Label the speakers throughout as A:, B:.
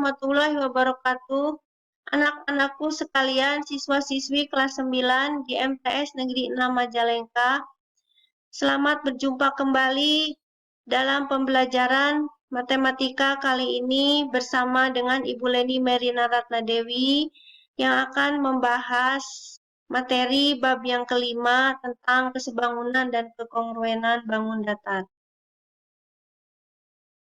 A: warahmatullahi wabarakatuh. Anak-anakku sekalian, siswa-siswi kelas 9 di MTS Negeri 6 Majalengka. Selamat berjumpa kembali dalam pembelajaran matematika kali ini bersama dengan Ibu Leni Merina Ratnadewi yang akan membahas materi bab yang kelima tentang kesebangunan dan kekongruenan bangun datar.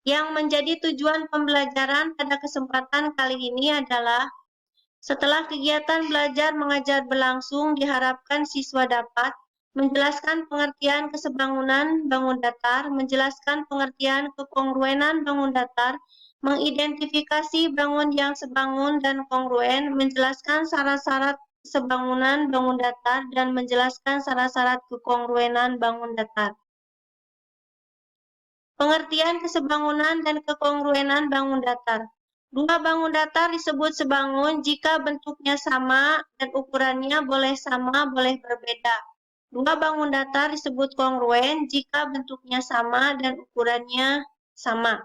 A: Yang menjadi tujuan pembelajaran pada kesempatan kali ini adalah setelah kegiatan belajar mengajar berlangsung, diharapkan siswa dapat menjelaskan pengertian kesebangunan bangun datar, menjelaskan pengertian kekongruenan bangun datar, mengidentifikasi bangun yang sebangun dan kongruen, menjelaskan syarat-syarat kesebangunan bangun datar, dan menjelaskan syarat-syarat kekongruenan bangun datar. Pengertian kesebangunan dan kekongruenan bangun datar. Dua bangun datar disebut sebangun jika bentuknya sama dan ukurannya boleh sama, boleh berbeda. Dua bangun datar disebut kongruen jika bentuknya sama dan ukurannya sama.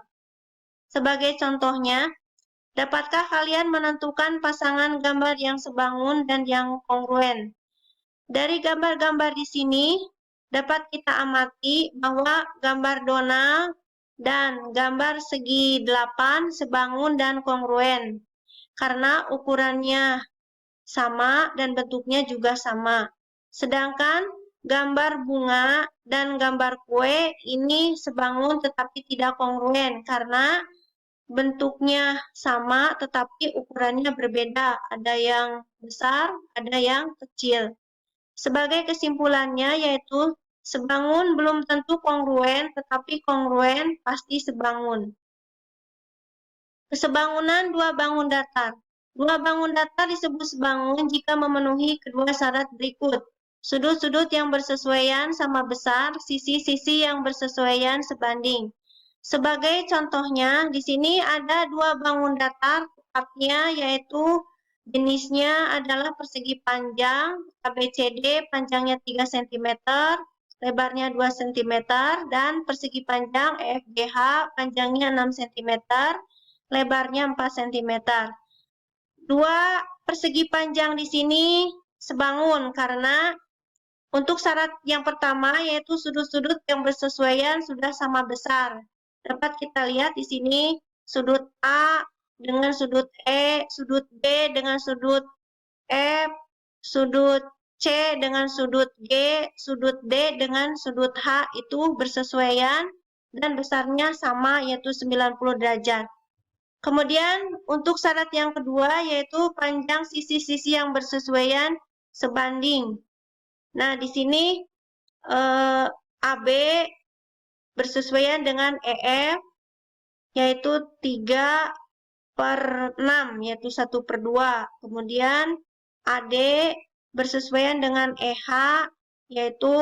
A: Sebagai contohnya, dapatkah kalian menentukan pasangan gambar yang sebangun dan yang kongruen? Dari gambar-gambar di sini, dapat kita amati bahwa gambar donal dan gambar segi 8 sebangun dan kongruen karena ukurannya sama dan bentuknya juga sama. Sedangkan gambar bunga dan gambar kue ini sebangun tetapi tidak kongruen karena bentuknya sama tetapi ukurannya berbeda. Ada yang besar, ada yang kecil. Sebagai kesimpulannya yaitu sebangun belum tentu kongruen, tetapi kongruen pasti sebangun. Kesebangunan dua bangun datar. Dua bangun datar disebut sebangun jika memenuhi kedua syarat berikut. Sudut-sudut yang bersesuaian sama besar, sisi-sisi yang bersesuaian sebanding. Sebagai contohnya, di sini ada dua bangun datar, tepatnya yaitu jenisnya adalah persegi panjang, ABCD panjangnya 3 cm, lebarnya 2 cm, dan persegi panjang EFGH panjangnya 6 cm, lebarnya 4 cm. Dua persegi panjang di sini sebangun karena untuk syarat yang pertama yaitu sudut-sudut yang bersesuaian sudah sama besar. Dapat kita lihat di sini sudut A dengan sudut E, sudut B dengan sudut F, sudut C dengan sudut G, sudut D dengan sudut H itu bersesuaian dan besarnya sama yaitu 90 derajat. Kemudian untuk syarat yang kedua yaitu panjang sisi-sisi yang bersesuaian sebanding. Nah, di sini AB bersesuaian dengan EF yaitu 3/6 yaitu 1/2. Kemudian AD bersesuaian dengan EH yaitu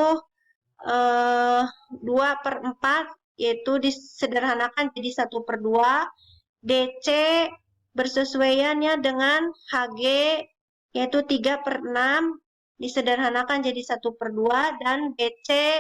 A: 2/4 yaitu disederhanakan jadi 1/2. DC bersesuaiannya dengan HG yaitu 3/6 disederhanakan jadi 1/2 dan BC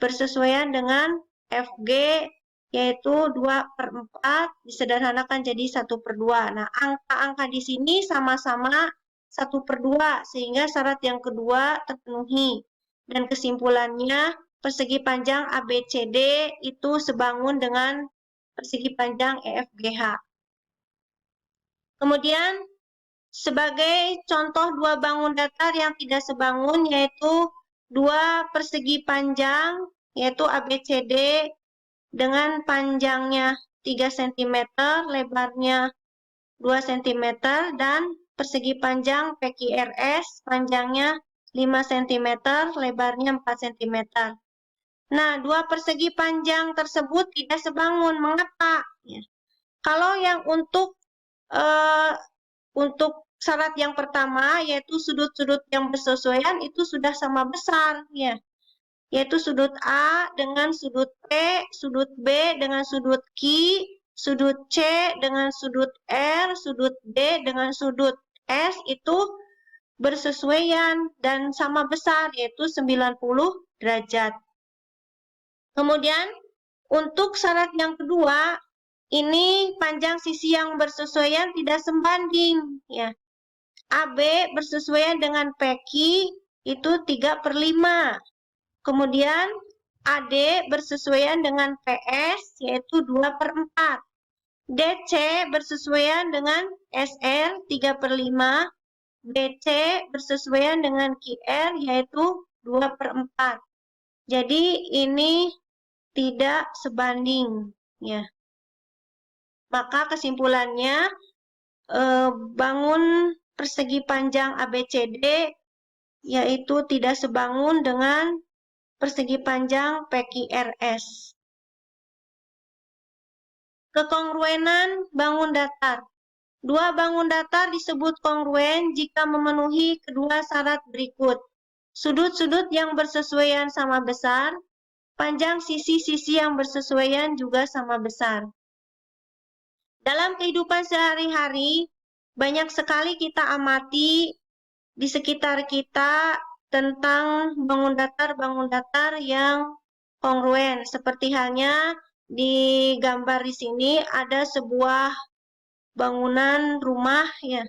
A: bersesuaian dengan FG yaitu 2/4 disederhanakan jadi 1/2. Nah, angka-angka di sini sama-sama 1/2 sehingga syarat yang kedua terpenuhi. Dan kesimpulannya persegi panjang ABCD itu sebangun dengan persegi panjang EFGH. Kemudian sebagai contoh dua bangun datar yang tidak sebangun yaitu dua persegi panjang yaitu ABCD dengan panjangnya 3 cm, lebarnya 2 cm dan persegi panjang PQRS panjangnya 5 cm, lebarnya 4 cm. Nah, dua persegi panjang tersebut tidak sebangun. Mengapa? Ya. Kalau yang untuk syarat yang pertama yaitu sudut-sudut yang bersesuaian itu sudah sama besar ya. Yaitu sudut A dengan sudut P, sudut B dengan sudut Q, sudut C dengan sudut R, sudut D dengan sudut S itu bersesuaian dan sama besar yaitu 90 derajat. Kemudian untuk syarat yang kedua ini panjang sisi yang bersesuaian tidak sebanding, ya. AB bersesuaian dengan PQ itu 3/5. Kemudian AD bersesuaian dengan PS yaitu 2/4. DC bersesuaian dengan SR 3/5. BC bersesuaian dengan QR yaitu 2/4. Jadi ini tidak sebanding, ya. Maka kesimpulannya bangun persegi panjang ABCD yaitu tidak sebangun dengan persegi panjang PQRS. Kekongruenan bangun datar. Dua bangun datar disebut kongruen jika memenuhi kedua syarat berikut. Sudut-sudut yang bersesuaian sama besar, panjang sisi-sisi yang bersesuaian juga sama besar. Dalam kehidupan sehari-hari, banyak sekali kita amati di sekitar kita tentang bangun datar yang kongruen. Seperti halnya di gambar di sini ada sebuah bangunan rumah ya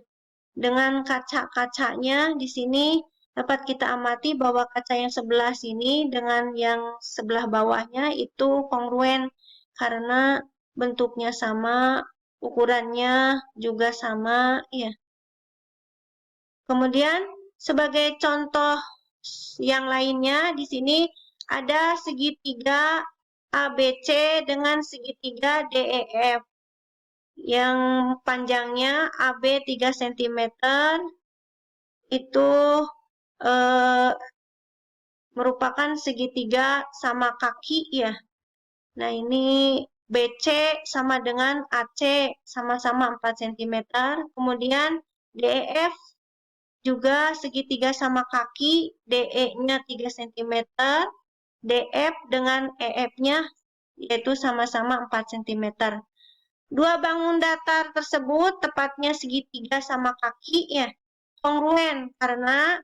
A: dengan kaca-kacanya. Di sini dapat kita amati bahwa kaca yang sebelah sini dengan yang sebelah bawahnya itu kongruen karena bentuknya sama, ukurannya juga sama ya. Kemudian sebagai contoh yang lainnya di sini ada segitiga ABC dengan segitiga DEF yang panjangnya AB 3 cm itu merupakan segitiga sama kaki ya. Nah, ini BC sama dengan AC sama-sama 4 cm. Kemudian DEF juga segitiga sama kaki, DE-nya 3 cm, DF dengan EF-nya yaitu sama-sama 4 cm. Dua bangun datar tersebut tepatnya segitiga sama kaki ya, kongruen karena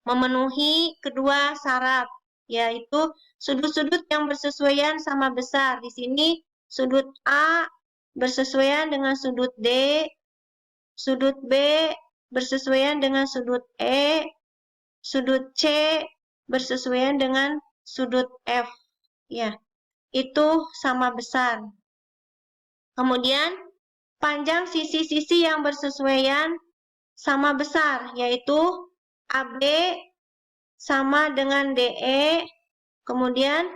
A: memenuhi kedua syarat, yaitu sudut-sudut yang bersesuaian sama besar. Di sini sudut A bersesuaian dengan sudut D, sudut B bersesuaian dengan sudut E, sudut C bersesuaian dengan sudut F. Ya, itu sama besar. Kemudian panjang sisi-sisi yang bersesuaian sama besar, yaitu AB sama dengan DE, kemudian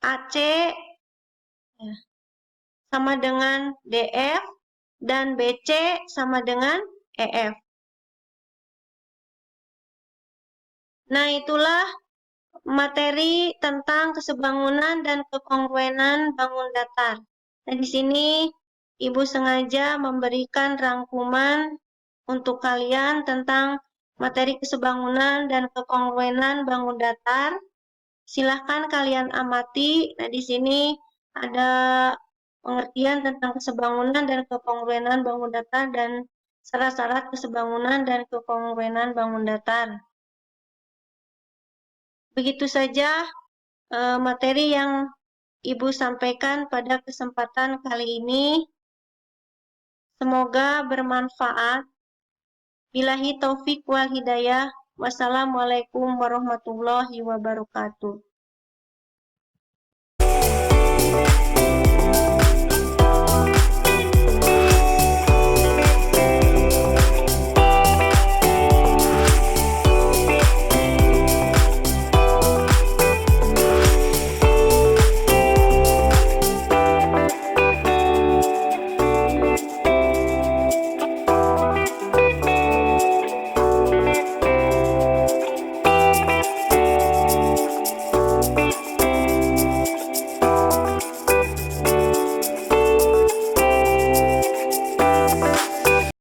A: AC ya, sama dengan DF, dan BC sama dengan EF. Nah, itulah materi tentang kesebangunan dan kekongruenan bangun datar. Nah, di sini Ibu sengaja memberikan rangkuman untuk kalian tentang materi kesebangunan dan kekongruenan bangun datar. Silahkan kalian amati. Nah, di sini ada pengertian tentang kesebangunan dan kekongruenan bangun datar dan syarat-syarat kesebangunan dan kekongruenan bangun datar. Begitu saja materi yang Ibu sampaikan pada kesempatan kali ini. Semoga bermanfaat. Billahi taufik wal hidayah. Wassalamualaikum warahmatullahi wabarakatuh.